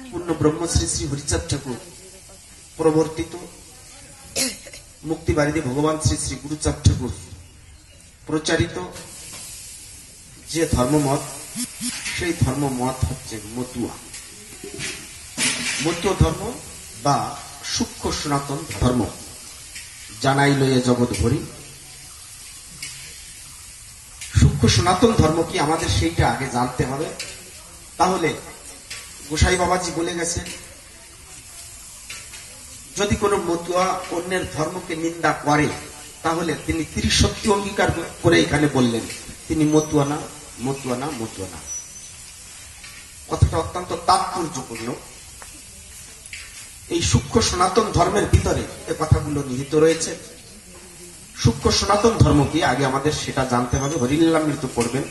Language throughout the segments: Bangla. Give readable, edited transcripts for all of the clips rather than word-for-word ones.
পূর্ণ ব্রহ্ম শ্রী শ্রী হরিচাঁদ ঠাকুর প্রবর্তিত মুক্তিবাড়িতে ভগবান শ্রী শ্রী গুরুচাঁদ ঠাকুর প্রচারিত যে ধর্মমত, সেই ধর্মমত হচ্ছে মতুয়া। মতুয়া ধর্ম বা সূক্ষ্ম সনাতন ধর্ম। জানাই লয়ে জগৎ ভরি। সূক্ষ্ম সনাতন ধর্ম কি আমাদের সেইটা আগে জানতে হবে। তাহলে গোসাই বাবাজি বলে গেছেন, যদি কোন মতুয়া অন্যের ধর্মকে নিন্দা করে তাহলে তিনি ত্রিসত্য অঙ্গীকার করে এখানে বললেন তিনি মতুয়া না, মতুয়া না, মতুয়া না। কথাটা অত্যন্ত তাৎপর্যপূর্ণ। এই সূক্ষ্ম সনাতন ধর্মের ভিতরে এ কথাগুলো নিহিত রয়েছে। সূক্ষ্ম সনাতন ধর্ম কি আগে আমাদের সেটা জানতে হবে। হরিলীলামৃত পড়বেন,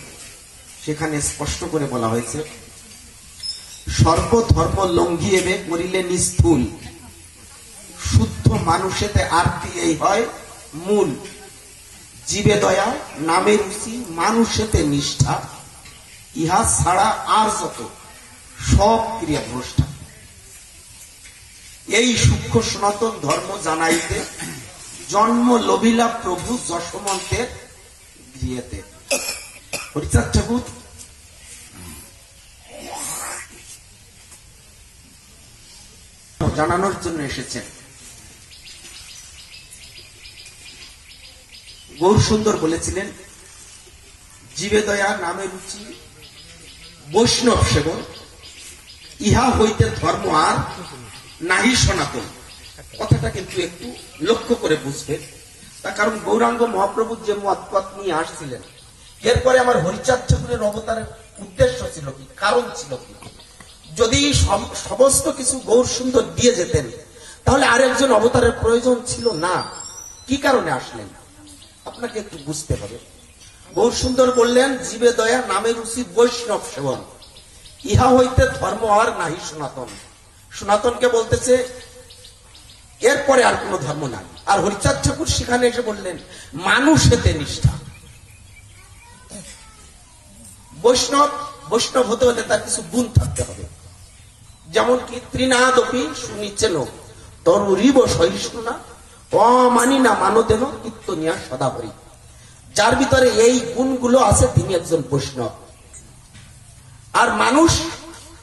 সেখানে স্পষ্ট করে বলা হয়েছে, সর্বধর্ম লঙ্ঘিয়েবে করিলে নিষ্ফুল, শুদ্ধ মানুষেতে আরতি এই হয় মূল, জীবে দয়া নামে রুচি মানুষেতে নিষ্ঠা, ইহা ছাড়া আর যত সব ক্রিয়া ভ্রষ্টা। এই সূক্ষ্ম সনাতন ধর্ম জানাইতে জন্ম লভিলা প্রভু যশোমন্তের গৃহেতে। হরিচাঁদ ঠাকুর জানানোর জন্য এসেছেন। গৌর সুন্দর বলেছিলেন, জীবে দয়া নামে রুচি বৈষ্ণব সেবন, ইহা হইতে ধর্ম আর নাহি সনাতন। কথাটা কিন্তু একটু লক্ষ্য করে বুঝবেন। তার কারণ গৌরাঙ্গ মহাপ্রভু যে মতপথ নিয়ে আসছিলেন, এরপরে আমার হরিচাঁদ ঠাকুরের অবতারের উদ্দেশ্য ছিল কি, কারণ ছিল কি। যদি সমস্ত কিছু গৌর সুন্দর দিয়ে যেতেন তাহলে আরেকজন অবতারের প্রয়োজন ছিল না। কি কারণে আসলেন আপনাকে একটু বুঝতে হবে। গৌর সুন্দর বললেন, জীবে দয়া নামে রুচি বৈষ্ণব সেবন, ইহা হইতে ধর্ম আর নাহি সনাতন। সনাতনকে বলতেছে এরপরে আর কোন ধর্ম নাই। আর হরিচাঁদ ঠাকুর সেখানে এসে বললেন মানুষেতে নিষ্ঠা। বৈষ্ণব হতে হলে তার কিছু গুণ থাকতে হবে। যেমন কি ত্রিনাদপি শুনিচ্ছেন তরুরিব সহিষ্ণুনা অমানি না মানদেন কীর্তনিয়া সদাহরি। যার ভিতরে এই গুণগুলো আছে তিনি একজন বৈষ্ণব। আর মানুষ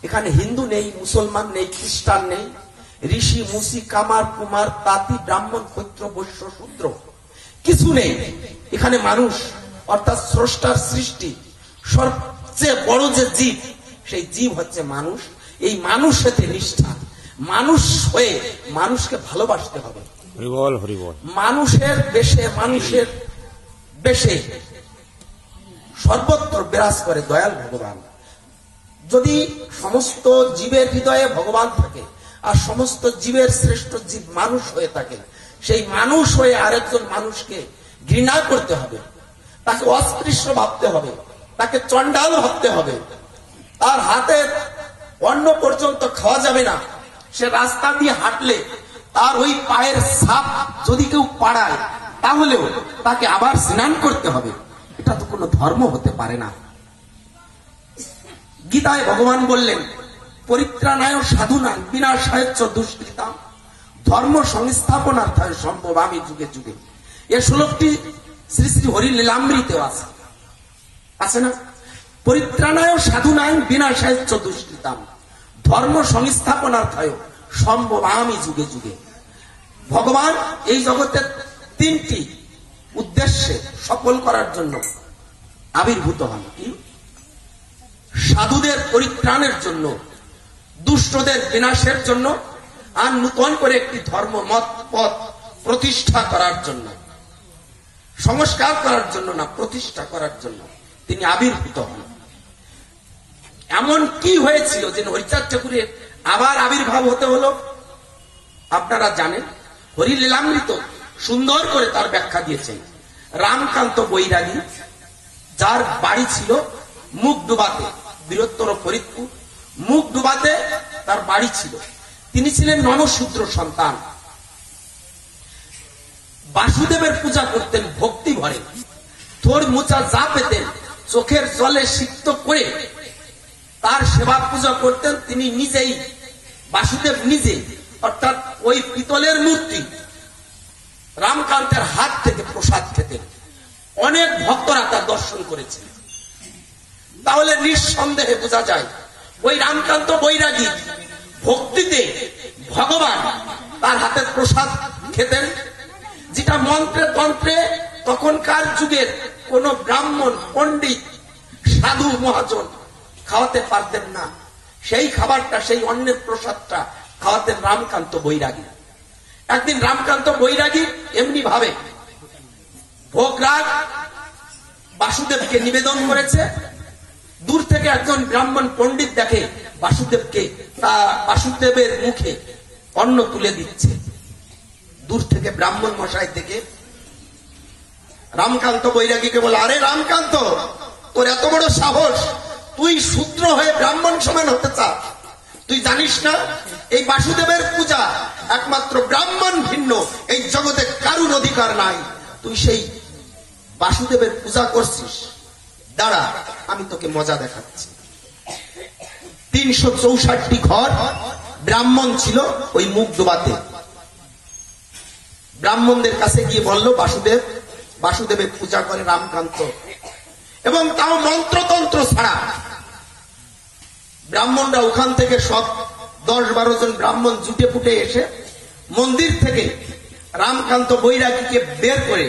এখানে হিন্দু নেই, মুসলমান নেই, খ্রিস্টান নেই, ঋষি মুসি কামার কুমার তাঁতি ব্রাহ্মণ ক্ষত্র বৈশ্য শূদ্র কিছু নেই। এখানে মানুষ অর্থাৎ স্রষ্টার সৃষ্টি সবচেয়ে বড় যে জীব, সেই জীব হচ্ছে মানুষ। এই মানুষেতে নিষ্ঠা, মানুষ হয়ে মানুষকে ভালোবাসতে হবে। মানুষের বেশে সর্বত্র বিরাজ করে দয়াল ভগবান। যদি সমস্ত জীবের হৃদয়ে ভগবান থাকে আর সমস্ত জীবের শ্রেষ্ঠ জীব মানুষ হয়ে থাকে, সেই মানুষ হয়ে আরেকজন মানুষকে ঘৃণা করতে হবে, তাকে অস্পৃশ্য ভাবতে হবে, তাকে চণ্ডাল ভাবতে হবে, তার হাতে অন্ন পর্যন্ত খাওয়া যাবে না। সে রাস্তা দিয়ে হাঁটলে তার ওই পায়ের ছাপ যদি কেউ পাড়ায় তাহলেও তাকে আবার স্নান করতে হবে। এটা তো কোনো ধর্ম হতে পারে না। গীতায় ভগবান বললেন, পরিত্রাণায় সাধুনাং বিনাশায় চ দুষ্কৃতাম ধর্ম সংস্থাপনার্থায় সম্ভবামি যুগে যুগে। এই শ্লোকটি শ্রী শ্রী হরি লীলামৃতেও আছে না? পরিত্রাণায় সাধুনাং বিনাশায় চ দুষ্কৃতাম ধর্ম সংস্থাপনার্থায় সম্ভবামি যুগে যুগে। ভগবান এই জগতের তিনটি উদ্দেশ্যে সফল করার জন্য আবির্ভূত হন। কি? সাধুদের পরিত্রাণের জন্য, দুষ্টদের বিনাশের জন্য, আর নূতন করে একটি ধর্ম মত পথ প্রতিষ্ঠা করার জন্য। সংস্কার করার জন্য না, প্রতিষ্ঠা করার জন্য তিনি আবির্ভূত হন। এমন কি হয়েছিল যে হরিচাঁদ ঠাকুরের আবার আবির্ভাব হতে হলো? আপনারা জানেন, হরি লীলামৃত সুন্দর করে তার ব্যাখ্যা দিয়েছেন। রামকান্ত বৈরাগী, যার বাড়ি ছিল মুগডুবাতে, বৃহত্তর ফরিদপুর, মুগডুবাতে তার বাড়ি ছিল। তিনি ছিলেন নমশূদ্র সন্তান। বাসুদেবের পূজা করতেন ভক্তি ভরে, থোর মোচা যা পেতেন চোখের জলে সিক্ত করে তার সেবা পূজা করতেন। তিনি নিজেই বাসুদেব নিজে অর্থাৎ ওই পিতলের মূর্তি রামকান্তের হাত থেকে প্রসাদ খেতেন। অনেক ভক্তরা তার দর্শন করেছেন। তাহলে নিঃসন্দেহে বোঝা যায় ওই রামকান্ত বৈরাগী ভক্তিতে ভগবান তার হাতের প্রসাদ খেতেন, যেটা মন্ত্রে তন্ত্রে তখনকার যুগের কোন ব্রাহ্মণ পণ্ডিত সাধু মহাজন খাওয়াতে পারতেন না। সেই খাবারটা, সেই অন্নের প্রসাদটা খাওয়াতেন রামকান্ত বৈরাগী। একদিন রামকান্ত বৈরাগী এমনি ভাবে ভোগরাগ বাসুদেবকে নিবেদন করেছে। দূর থেকে একজন ব্রাহ্মণ পণ্ডিত দেখে বাসুদেবকে বাসুদেবের মুখে অন্ন তুলে দিচ্ছে। দূর থেকে ব্রাহ্মণ মশাই দেখে রামকান্ত বৈরাগীকে বলে, আরে রামকান্ত, তোর এত বড় সাহস, তুই শূদ্র হয়ে ব্রাহ্মণ সমান হতে চাস? তুই জানিস না এই বাসুদেবের পূজা একমাত্র ব্রাহ্মণ ভিন্ন এই জগতে কারুর অধিকার নাই। তুই সেই বাসুদেবের পূজা করছিস। দাঁড়া, আমি তোকে মজা দেখাচ্ছি। 364 ঘর ব্রাহ্মণ ছিল ওই মুখ ডোবাতে। ব্রাহ্মণদের কাছে গিয়ে বলল বাসুদেবের পূজা করে রামকান্ত, এবং তাও মন্ত্রতন্ত্র ছাড়া। ব্রাহ্মণরা ওখান থেকে সব 10-12 জন ব্রাহ্মণ জুটে ফুটে এসে মন্দির থেকে রামকান্ত বৈরাগীকে বের করে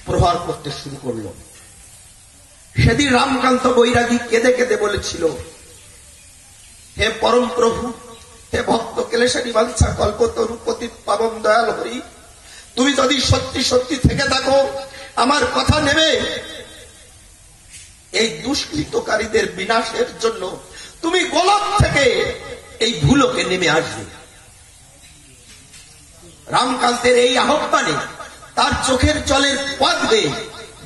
প্রহার করতে শুরু করলো। সেদিন রামকান্ত বৈরাগী কেঁদে কেঁদে বলেছিল, হে পরম প্রভু, হে ভক্ত ক্লেশারী বাঞ্ছা কল্পতরু পতিত পাবন দয়াল হরি, তুমি যদি সত্যি সত্যি থেকে থাকো, আমার কথা নেবে। এই দুষ্কৃতকারীদের বিনাশের জন্য তুমি গোলক থেকে এই ভুলোকে নেমে আসবে। রামকান্তের এই আহ্বানে তার চোখের জলের পথ বেয়ে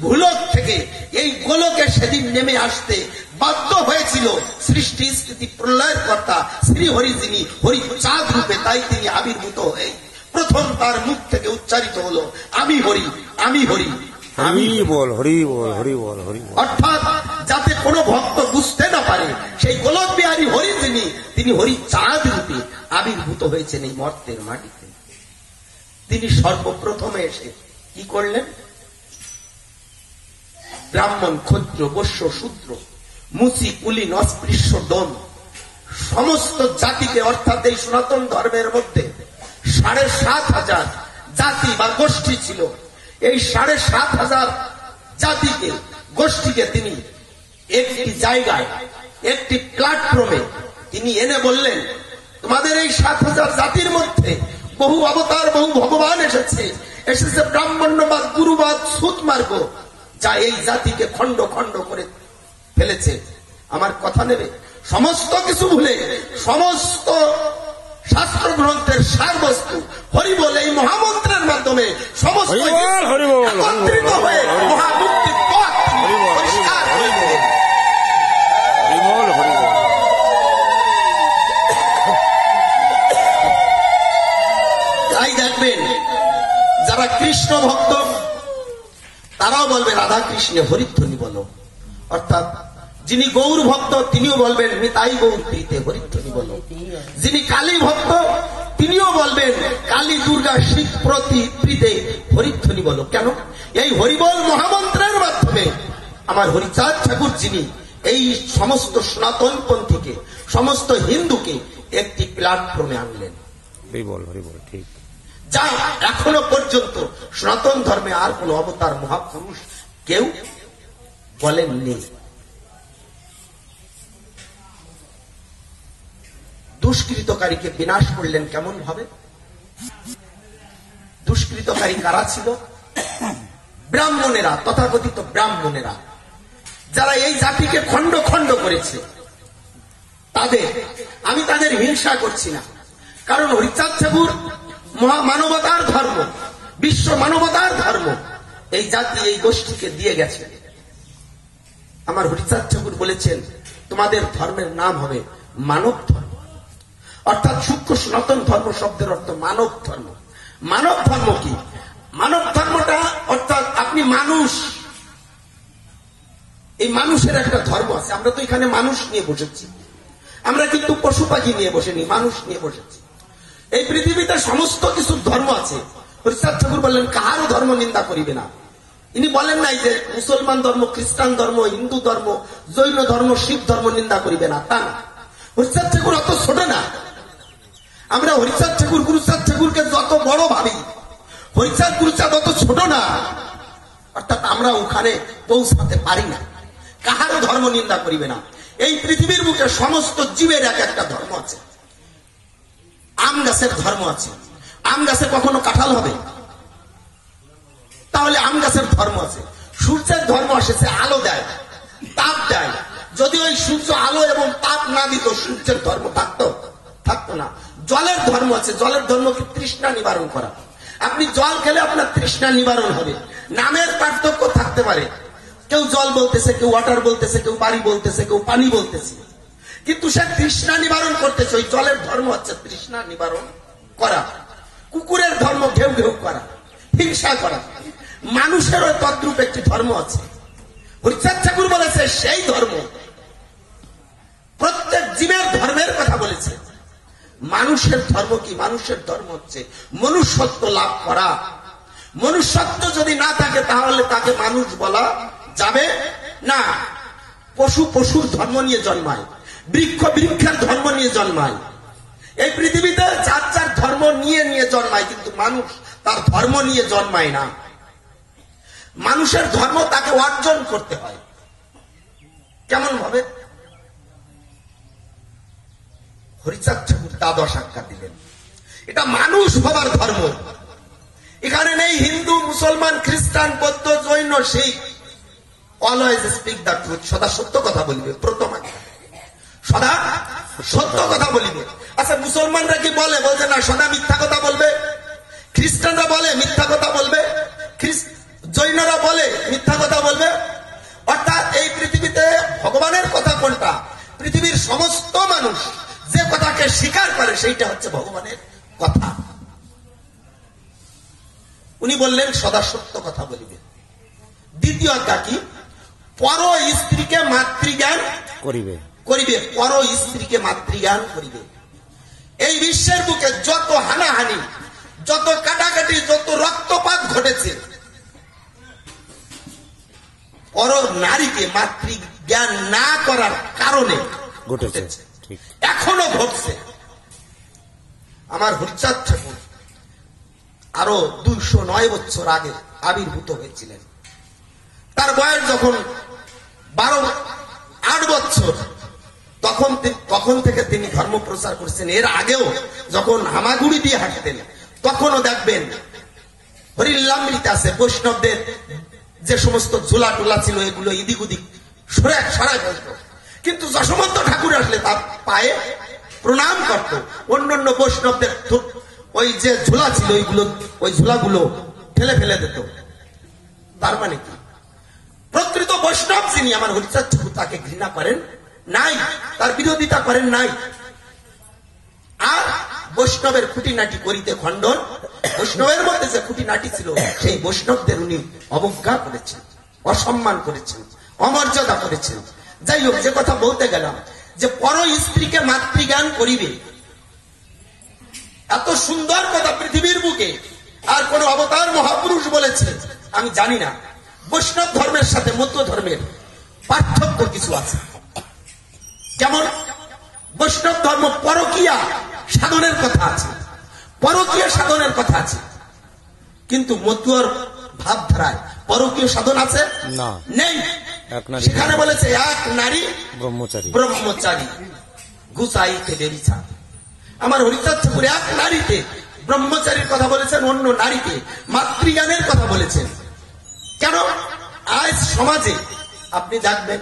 ভুলক থেকে এই গোলকে সেদিন নেমে আসতে বাধ্য হয়েছিল সৃষ্টি স্থিতি প্রলয়ের কর্তা শ্রী হরি, যিনি হরি চাঁদ রূপে। তাই তিনি আবির্ভূত হয়ে প্রথম তার মুখ থেকে উচ্চারিত হলো, আমি হরি, আমি হরি, আমি বল, হরি বল, হরি বল, হরি বল। অর্থাৎ যাতে কোনো ভক্ত বুঝতে না পারে সেই গোলক বিহারী হরি যিনি, তিনি হরি চাঁদ রূপে আবির্ভূত হয়েছেন এই মর্তের মাটিতে। তিনি সর্বপ্রথমে এসে কি করলেন? ব্রাহ্মণ, ক্ষত্র, বৈশ্য, শূদ্র, মুচি, কুলীন, অস্পৃশ্য, ডোম সমস্ত জাতিকে, অর্থাৎ এই সনাতন ধর্মের মধ্যে 7,500 জাতি বা গোষ্ঠী ছিল। এই 7,500 জাতিকে, গোষ্ঠীকে তিনি একটি জায়গায়, একটি প্ল্যাটফর্মে তিনি এনে বললেন, তোমাদের এই 7,000 জাতির মধ্যে বহু অবতার, বহু ভগবান এসেছে ব্রাহ্মণ্যবাদ, গুরুবাদ, সুত মার্গ, যা এই জাতিকে খণ্ড খণ্ড করে ফেলেছে। আমার কথা নেবে? সমস্ত কিছু ভুলে সমস্ত শাস্ত্র গ্রন্থের সার বস্তু হরি বলে এই মহামন্ত্রের মাধ্যমে সমস্ত একত্রিত হয়ে মহামুক্তির পথ পরিষ্কার হয়ে গেল। তাই দেখবেন যারা কৃষ্ণ ভক্ত তারাও বলবে রাধা কৃষ্ণে হরিধ্বনি বলো, অর্থাৎ যিনি গৌর ভক্ত তিনিও বলবেন তাই গৌর প্রীতে হরিধ্বনি বলো। যিনি কালী ভক্ত তিনিও বলবেন কালী, দুর্গা, শিব প্রতি প্রীতে হরিধ্বনি বলো। কেন? এই হরিবল মহামন্ত্রের মাধ্যমে আমার হরিচাঁদ ঠাকুর যিনি এই সমস্ত সনাতন পন্থীকে, সমস্ত হিন্দুকে একটি প্ল্যাটফর্মে আনলেন। হরিবল, হরিবল, ঠিক। যা এখনো পর্যন্ত সনাতন ধর্মে আর কোন অবতার মহাপুরুষ কেউ বলেননি। দুষ্কৃতকারীকে বিনাশ করলেন কেমন ভাবে? দুষ্কৃতকারী কারা ছিল? ব্রাহ্মণেরা, তথাকথিত ব্রাহ্মণেরা, যারা এই জাতিকে খণ্ড খণ্ড করেছে। আমি তাদের হিংসা করছি না, কারণ হরিচাঁদ ঠাকুর মানবতার ধর্ম, বিশ্ব মানবতার ধর্ম এই জাতি, এই গোষ্ঠীকে দিয়ে গেছে। আমার হরিচাঁদ ঠাকুর বলেছেন তোমাদের ধর্মের নাম হবে মানব ধর্ম, অর্থাৎ সূক্ষ্ম সনাতন ধর্ম শব্দের অর্থ মানব ধর্ম। মানব ধর্ম কি? মানব ধর্মটা অর্থাৎ আপনি মানুষ, এই মানুষের একটা ধর্ম আছে। আমরা তো এখানে মানুষ নিয়ে বসেছি। আমরা কিন্তু পশু পাখি নিয়ে বসেনি, মানুষ নিয়ে বসেছি। এই পৃথিবীতে সমস্ত কিছু ধর্ম আছে। হরিচাঁদ ঠাকুর বললেন কাহারও ধর্ম নিন্দা করিবে না। ইনি বলেন নাই যে মুসলমান ধর্ম, খ্রিস্টান ধর্ম, হিন্দু ধর্ম, জৈন ধর্ম, শিখ ধর্ম নিন্দা করিবে না, তা না। হরিচাঁদ ঠাকুর অত ছোট না। আমরা হরিচাঁদ ঠাকুর, গুরুচাঁদ ঠাকুরকে যত বড় ভাবি, হরিচাঁদ গুরুচাঁদ অত ছোট না। অর্থাৎ আমরা ওখানে পৌঁছাতে পারি না। কাহারও ধর্ম নিন্দা করিবে না। এই পৃথিবীর বুকে সমস্ত জীবের এক একটা ধর্ম আছে। আম গাছের ধর্ম আছে। আম গাছে কখনো কাঁঠাল হবে? তাহলে আম গাছের ধর্ম আছে। সূর্যের ধর্ম এসেছে আলো দেয়, তাপ দেয়। যদি ওই সূর্য আলো এবং তাপ না দিত, সূর্যের ধর্ম থাকতো না। জলের ধর্ম আছে। জলের ধর্ম কি? তৃষ্ণা নিবারণ করা। আপনি জল খেলে আপনার তৃষ্ণা নিবারণ হবে। নামের পার্থক্য থাকতে পারে, কেউ জল বলতেছে, কেউ ওয়াটার বলতেছে, কেউ বাড়ি বলতেছে, কেউ পানি বলতেছে, কিন্তু সে তৃষ্ণা নিবারণ করতেছে। ওই জলের ধর্ম হচ্ছে তৃষ্ণা নিবারণ করা। কুকুরের ধর্ম ঘেউ ঘেউ করা, হিংসা করা। মানুষেরও তদ্রূপ একটি ধর্ম আছে। হরিচাঁদ ঠাকুর বলেছে সেই ধর্ম, প্রত্যেক জীবের ধর্মের কথা বলেছে। মানুষের ধর্ম কি? মানুষের ধর্ম হচ্ছে মনুষ্যত্ব লাভ করা। মনুষ্যত্ব যদি না থাকে তাহলে তাকে মানুষ বলা যাবে না। পশু পশুর ধর্ম নিয়ে জন্মায়, বৃক্ষ বৃক্ষের ধর্ম নিয়ে জন্মায়। এই পৃথিবীতে যার যার ধর্ম নিয়ে নিয়ে জন্মায়, কিন্তু মানুষ তার ধর্ম নিয়ে জন্মায় না। মানুষের ধর্ম তাকে অর্জন করতে হয়। কেমন ভাবে? হরিচাঁদ ঠাকুর দ্বাদশ আজ্ঞা দিলেন, এটা মানুষ হবার ধর্ম। এখানে নেই হিন্দু, মুসলমান, খ্রিস্টান, বৌদ্ধ, জৈন, শিখ। অলওয়েজ স্পিক দ্য ট্রুথ, সদা সত্য কথা বলিবে। প্রথম আজ্ঞা, সদা সত্য কথা বলিবে। আচ্ছা, মুসলমানরা কি বলে? বলছে না, সদা মিথ্যা কথা বলবে। খ্রিস্টানরা বলে মিথ্যা কথা বলবে, জৈনরা বলে মিথ্যা কথা বলবে। অর্থাৎ এই পৃথিবীতে ভগবানের কথা কোনটা? পৃথিবীর সমস্ত মানুষ যে কথাকে স্বীকার করে সেইটা হচ্ছে ভগবানের কথা। উনি বললেন সদা সত্য কথা বলিবে। দ্বিতীয় আজ্ঞা কি? পর স্ত্রীকে মাতৃজ্ঞান করিবে। পর স্ত্রীকে মাতৃজ্ঞান করিবে। এই বিশ্বের বুকে যত হানাহানি, যত কাটাকাটি, যত রক্তপাত ঘটেছে, পর নারীকে মাতৃজ্ঞান না করার কারণে ঘটেছে, এখনো ঘটছে। আমার হরিচাঁদ ঠাকুর আরো 209 বছর আগে আবির্ভূত হয়েছিলেন। তার বয়স যখন 8 বছর, তখন থেকে তিনি ধর্ম প্রচার করছেন। এর আগেও যখন হামাগুড়ি দিয়ে হাঁটতেন, তখনও দেখবেন হরিল্লামৃত আছে। বৈষ্ণবদের যে সমস্ত ঝোলা টোলা ছিল, এগুলো ইদিক উদিক সরাই ফেলত। কিন্তু যশোমন্ত ঠাকুর আসলে তার পায়ে প্রণাম করত। অন্যান্য বৈষ্ণবদের ওই যে ঝোলা ছিল, ওই ঝোলাগুলো ফেলে ফেলে দিত। তার মানে কি? প্রকৃত বৈষ্ণব যিনি, আমার হরিচাঁদ ঠাকুর, তাকে ঘৃণা করেন নাই, তার বিরোধিতা করেন নাই। আর বৈষ্ণবের খুঁটিনাটি করিতে খণ্ডন, বৈষ্ণবের মধ্যে যে খুঁটিনাটি ছিল সেই বৈষ্ণবদের উনি অবজ্ঞা করেছেন, অসম্মান করেছেন, অমর্যাদা করেছেন। যাই হোক, যে কথা বলতে গেলাম, যে পর স্ত্রীকে মাতৃজ্ঞান করিবে, এত সুন্দর কথা পৃথিবীর বুকে আর কোন অবতার মহাপুরুষ বলেছে আমি জানি না। বৈষ্ণব ধর্মের সাথে মধ্য ধর্মের পার্থক্য কিছু আছে। যেমন বৈষ্ণব ধর্ম পরকীয়া সাধনের কথা আছে, পরকীয়া সাধনের কথা আছে, কিন্তু মতুয়ার ভাবধারায় পরকীয় সাধন আছে না, নেই। সেখানে বলেছে এক নারী ব্রহ্মচারী গুসাইতে বেরিছা। আমার হরিচাঁদ ঠাকুর এক নারীতে ব্রহ্মচারীর কথা বলেছেন, অন্য নারীতে মাতৃজ্ঞানের কথা বলেছেন। কেন? আজ সমাজে আপনি দেখবেন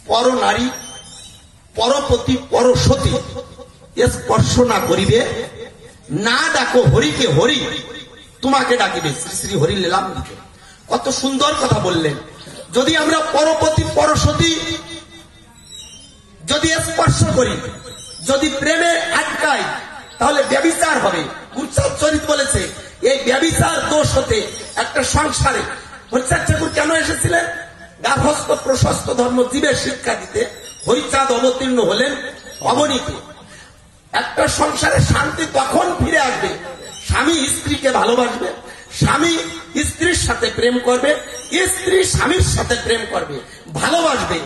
পর নারী, পরপতি, পরসতী স্পর্শ না করিবে, না ডাকো হরিকে হরি, তোমাকে ডাকিবে শ্রী শ্রী হরি লীলাম। কত সুন্দর কথা বললেন। যদি আমরা পরপতি পরসতী যদি স্পর্শ করি, যদি প্রেমে আটকাই, তাহলে ব্যভিচার হবে। গুরুচাঁদ চরিত বলেছে এই ব্যভিচার দোষ হতে একটা সংসারে। হরিচাঁদ ঠাকুর কেন এসেছিলেন? গার্হস্থ প্রশস্ত ধর্ম জীবের শিক্ষা দিতে হরিচাঁদ অবতীর্ণ হলেন অবনীতে। একটা সংসারে শান্তি তখন ফিরে আসবে, স্বামী স্ত্রীকে ভালোবাসবে, স্বামী স্ত্রীর সাথে প্রেম করবে, স্ত্রী স্বামীর সাথে প্রেম করবে, ভালোবাসবে,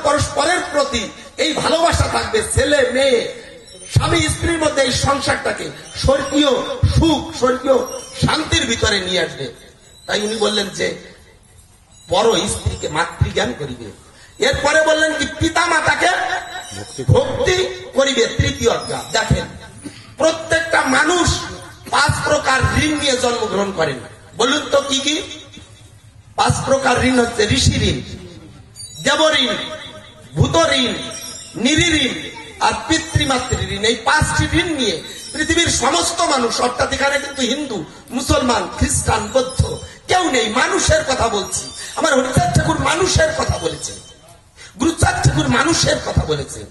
পরস্পরের প্রতি এই ভালোবাসা থাকবে। ছেলে মেয়ে স্বামী স্ত্রীর মধ্যে এই সংসারটাকে স্বর্গীয় সুখ, স্বর্গীয় শান্তির ভিতরে নিয়ে আসবে। তাই উনি বললেন যে পর স্ত্রীকে মাতৃজ্ঞান করিবে। এরপরে বললেন কি পিতা মাতাকে ভক্তি করিবে, তৃতীয় অধ্যায়। দেখেন, প্রত্যেকটা মানুষ 5 প্রকার ঋণ নিয়ে জন্মগ্রহণ করেন। বলুন তো কি কি 5 প্রকার ঋণ? হচ্ছে ঋষি ঋণ, দেব ঋণ, ভূত ঋণ, নিরি ঋণ আর পিতৃমাতৃ ঋণ। এই 5টি ঋণ নিয়ে পৃথিবীর সমস্ত মানুষ, অর্থাৎ এখানে কিন্তু হিন্দু, মুসলমান, খ্রিস্টান, বৌদ্ধ কেউ নেই, মানুষের কথা বলছি। আমার হরিচাঁদ ঠাকুর মানুষের কথা বলেছেন, গুরুচাঁদ ঠাকুর মানুষের কথা বলেছেন।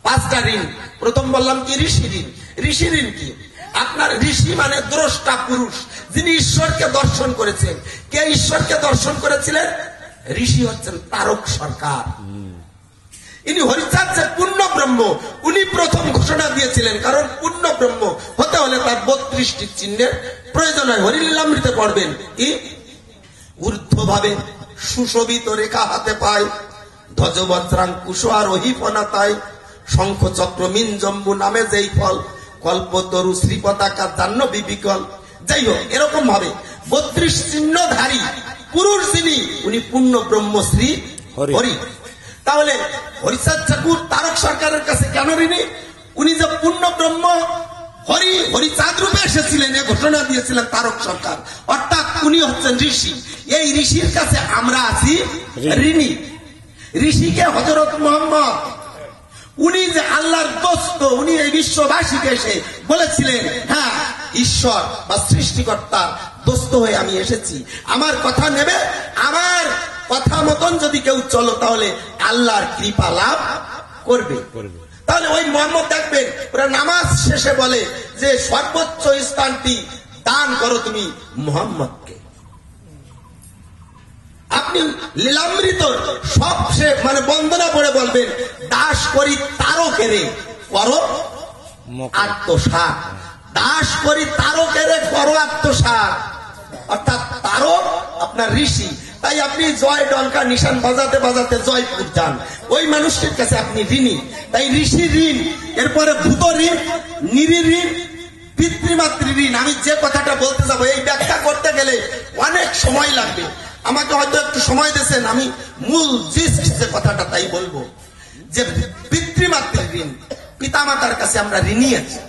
5টা ঋণ। প্রথম বললাম কি ঋষি ঋণ। ঋষি ঋণ কি? আপনার ঋষি মানে দ্রষ্টা পুরুষ, যিনি ঈশ্বরকে দর্শন করেছেন। কে ঈশ্বরকে দর্শন করেছিলেন? ঋষি হচ্ছেন তারক সরকার। ইনি হরিচাঁদ যে পূর্ণ ব্রহ্ম, উনি প্রথম ঘোষণা দিয়েছিলেন। কারণ পূর্ণ ব্রহ্ম হতে হলে তার 32টি চিহ্নের প্রয়োজন হয়। হরিলীলামৃতে পড়বেন কি ঊর্ধ্বভাবে সুশোভিত রেখা হাতে পায়, ধ্বজবজ্রাঙ্কুশ আর অহিপনাতায়, শঙ্খ চক্র মিন জম্বু নামে যেই ফল, কল্পতরু শ্রী পতাকা জাহ্নবী বিকল। যাই হোক, এরকম ভাবে 32 চিহ্নধারী পুরুষ যিনি, উনি পূর্ণ ব্রহ্মশ্রী হরি। তাহলে হরিচাঁদ ঠাকুর তারক সরকারের কাছে কেন ঋণী? উনি যে পূর্ণ ব্রহ্ম হরি, হরিচাঁদ রূপে এসেছিলেন, এ ঘোষণা দিয়েছিলেন তারক সরকার। অর্থাৎ উনি হচ্ছেন ঋষি। এই ঋষির কাছে আমরা আছি ঋণী। ঋষিকে হযরত মুহাম্মদ, উনি যে আল্লাহর দোস্ত, উনি এই বিশ্ববাসীকে এসে বলেছিলেন, হ্যাঁ ঈশ্বর বা সৃষ্টিকর্তার দোস্ত হয়ে আমি এসেছি, আমার কথা নেবে, আমার কথা মতন যদি কেউ চলো তাহলে আল্লাহর কৃপা লাভ করবে। তাহলে ওই মোহাম্মদ দেখবেন ওরা নামাজ শেষে বলে যে সর্বোচ্চ স্থানটি দান করো তুমি মুহাম্মদকে। আপনি লীলামৃত সবচেয়ে মানে বন্দনা পড়ে বলবেন, দাস করি তারকেরে করো আত্মসাৎ, দাস করি তারকেরে করো আত্মসাৎ। অর্থাৎ তারক আপনার ঋষি। তাই আপনি জয় ডঙ্কা নিশান বাজাতে বাজাতে জয়পুর যান, ওই মানুষটির কাছে আপনি ঋণী। তাই ঋষি ঋণ, এরপরে ভূত ঋণ, নিরি ঋণ, পিতৃমাতৃ ঋণ। আমি যে কথাটা বলতে যাবো এই ব্যাখ্যা করতে গেলে অনেক সময় লাগবে। আমাকে হয়তো একটু সময় দিয়েছেন, আমি মূল জিস্ট যে কথাটা তাই বলবো। যে পিতৃমাতৃ ঋণ, পিতামাতার কাছে আমরা ঋণী আছি।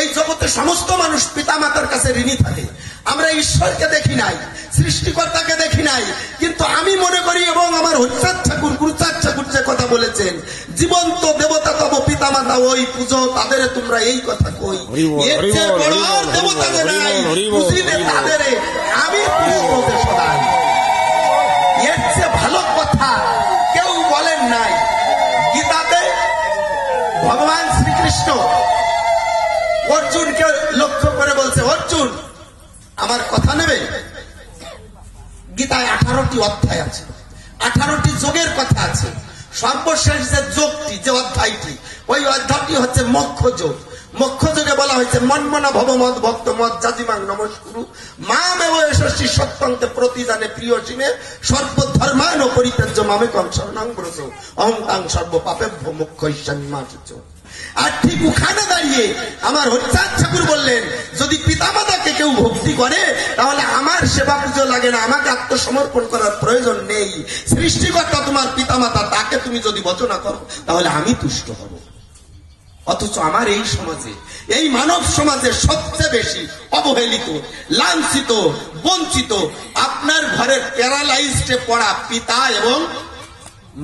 এই জগতে সমস্ত মানুষ পিতামাতার কাছে ঋণী থাকে। আমরা ঈশ্বরকে দেখি নাই, সৃষ্টিকর্তাকে দেখি নাই, কিন্তু আমি মনে করি এবং আমার হরিচাঁদ ঠাকুর, গুরুচাঁদ ঠাকুর যে কথা বলেছেন, জীবন্ত দেবতা তব পিতামাতা ওই পুজো তাদের, তোমরা এই কথা কই, এর চেয়ে বড় দেবতা নাই, বুঝিবে তাদের আমি পুষ্পতে সদাই। এর চেয়ে ভালো কথা কেউ বলেন নাই। গীতাতে ভগবান শ্রীকৃষ্ণ অর্জুনকে লক্ষ্য করে বলছে, অর্জুন আমার কথা নেবে। গীতায় 18টি অধ্যায় আছে, 18টি যোগের কথা আছে। সর্বশেষ যে যোগটি, যে অধ্যায়টি, ওই অধ্যায়টি হচ্ছে মোক্ষ যোগ। মোক্ষ যোগে বলা হয়েছে মন্মনা ভবমদ ভক্ত মদ জাজিমাং নমস্কুরু মামেব যশস্বী সত্যন্তে প্রতিদানে প্রিয় সিমে সর্বধর্মায়ন পরিত্যাজ্য মামেকং শরণং ব্রজ অহং তাং সর্ব পাপেভ্যো মোক্ষ ঈশানী মাসুচ। আর ঠিক ওখানে দাঁড়িয়ে আমার হরিচাঁদ ঠাকুর বললেন, যদি পিতামাতাকে কেউ ভক্তি করে তাহলে আমার সেবা পুজো লাগে না, আমাকে আত্মসমর্পণ করার প্রয়োজন নেই। সৃষ্টিকর্তা তোমার পিতামাতা, তাকে তুমি যদি বচনা করো তাহলে আমি তুষ্ট হব। অথচ আমার এই সমাজে, এই মানব সমাজে সবচেয়ে বেশি অবহেলিত, লাঞ্ছিত, বঞ্চিত আপনার ঘরের প্যারালাইজডে পড়া পিতা এবং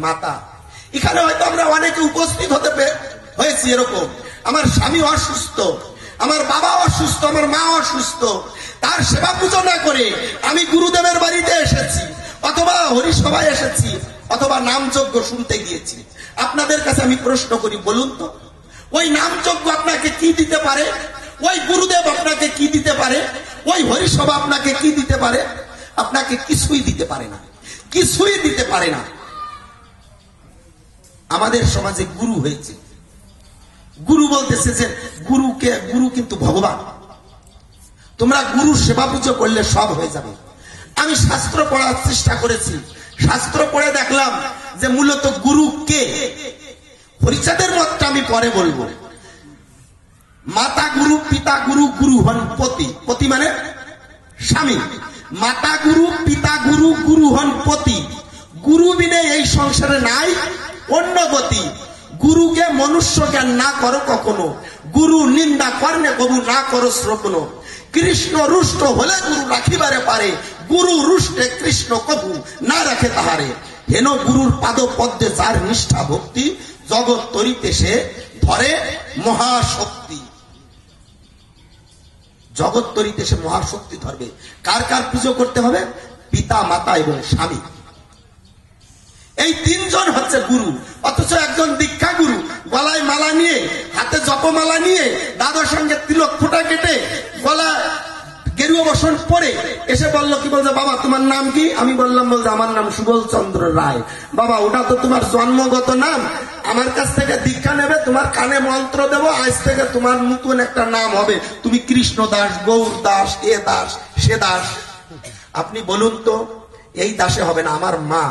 মাতা। এখানে হয়তো আমরা অনেকে উপস্থিত হতে হয়েছি এরকম, আমার স্বামী অসুস্থ, আমার বাবা অসুস্থ, আমার মা অসুস্থ, তার সেবা পূজা না করে আমি গুরুদেবের বাড়িতে এসেছি, অথবা হরিসভায় এসেছি, অথবা নামযজ্ঞ শুনতে গিয়েছি। আপনাদের কাছে আমি প্রশ্ন করি, বলুন তো ওই নামযজ্ঞ আপনাকে কি দিতে পারে? ওই গুরুদেব আপনাকে কি দিতে পারে? ওই হরিসভা আপনাকে কি দিতে পারে? আপনাকে কিছুই দিতে পারে না। কিছুই দিতে পারে না। আমাদের সমাজে গুরু হয়েছে, গুরু বলতেছে যে গুরু কিন্তু ভগবান, তোমরা গুরু সেবা পুজো করলে সব হয়ে যাবে। আমি শাস্ত্র পড়ার চেষ্টা করেছি, শাস্ত্র পড়ে দেখলাম যে মূলত গুরু কে। হরিচাঁদের মতটা আমি পরে বলবো। মাতা গুরু, পিতা গুরু, গুরু হন পতি। পতি মানে স্বামী। মাতা গুরু, পিতা গুরু, গুরু হন পতি। গুরু বিনে এই সংসারে নাই অন্য গতি। গুরুকে মনুষ্য জ্ঞান না করো কখনো, গুরু নিন্দা কর্ণে কবু না করো শ্রবণ। কৃষ্ণ রুষ্ট হলে গুরু রাখিবারে পারে, গুরু রুষ্টে কৃষ্ণ কবু না রাখে তাহারে। হেন গুরুর পাদ পদ্মে যার নিষ্ঠা ভক্তি, জগৎ তরিতে সে ধরে মহাশক্তি। জগৎ তরিতে সে মহাশক্তি ধরবে। কার কার পুজো করতে হবে? পিতা, মাতা এবং স্বামী। এই তিনজন হচ্ছে গুরু। অথচ একজন দীক্ষা গুরু গলায় মালা নিয়ে, হাতে জপমালা নিয়ে, দাদার সঙ্গে তিলক ফোঁটা কেটে, গলা গেরুয়া বসন পরে এসে বলল, কি বলছে, বাবা তোমার নাম কি? আমি বললাম, বলছে আমার নাম সুবল চন্দ্র রায়। বাবা ওটা তো তোমার জন্মগত নাম, আমার কাছ থেকে দীক্ষা নেবে, তোমার কানে মন্ত্র দেব, আজ থেকে তোমার নতুন একটা নাম হবে, তুমি কৃষ্ণ দাস, গৌর দাস, এ দাস, সে দাস। আপনি বলুন তো, এই দাসে হবে না। আমার মা